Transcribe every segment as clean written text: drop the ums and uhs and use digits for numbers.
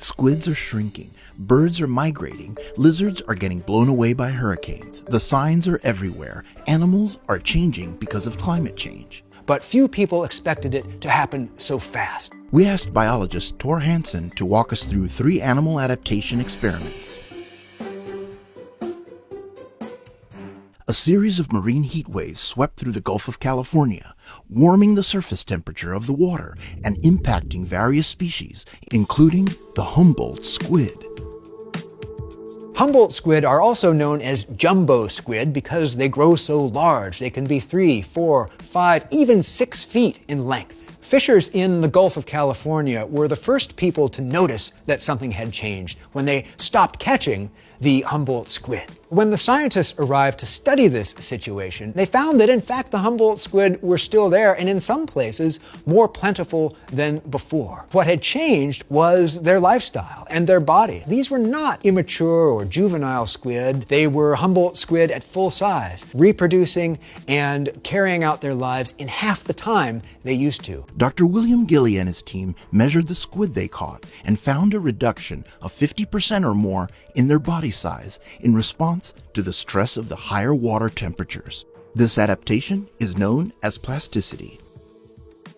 Squids are shrinking, birds are migrating, lizards are getting blown away by hurricanes. The signs are everywhere. Animals are changing because of climate change. But few people expected it to happen so fast. We asked biologist Thor Hanson to walk us through 3 animal adaptation experiments. A series of marine heat waves swept through the Gulf of California, warming the surface temperature of the water and impacting various species, including the Humboldt squid. Humboldt squid are also known as jumbo squid because they grow so large. They can be 3, 4, 5, even 6 feet in length. Fishers in the Gulf of California were the first people to notice that something had changed when they stopped catching the Humboldt squid. When the scientists arrived to study this situation, they found that in fact the Humboldt squid were still there and in some places more plentiful than before. What had changed was their lifestyle and their body. These were not immature or juvenile squid. They were Humboldt squid at full size, reproducing and carrying out their lives in half the time they used to. Dr. William Gilly and his team measured the squid they caught and found a reduction of 50% or more in their body size in response to the stress of the higher water temperatures. This adaptation is known as plasticity.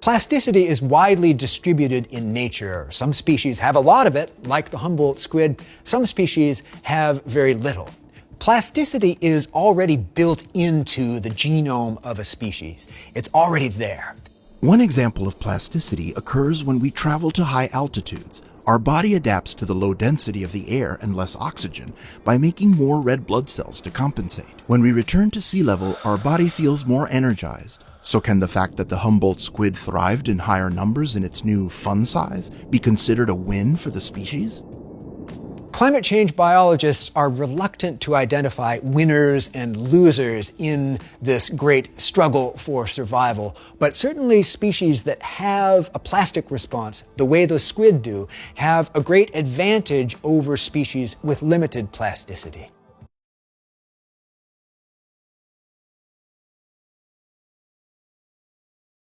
Plasticity is widely distributed in nature. Some species have a lot of it, like the Humboldt squid. Some species have very little. Plasticity is already built into the genome of a species. It's already there. One example of plasticity occurs when we travel to high altitudes. Our body adapts to the low density of the air and less oxygen by making more red blood cells to compensate. When we return to sea level, our body feels more energized. So can the fact that the Humboldt squid thrived in higher numbers in its new fun size be considered a win for the species? Climate change biologists are reluctant to identify winners and losers in this great struggle for survival, but certainly species that have a plastic response, the way the squid do, have a great advantage over species with limited plasticity.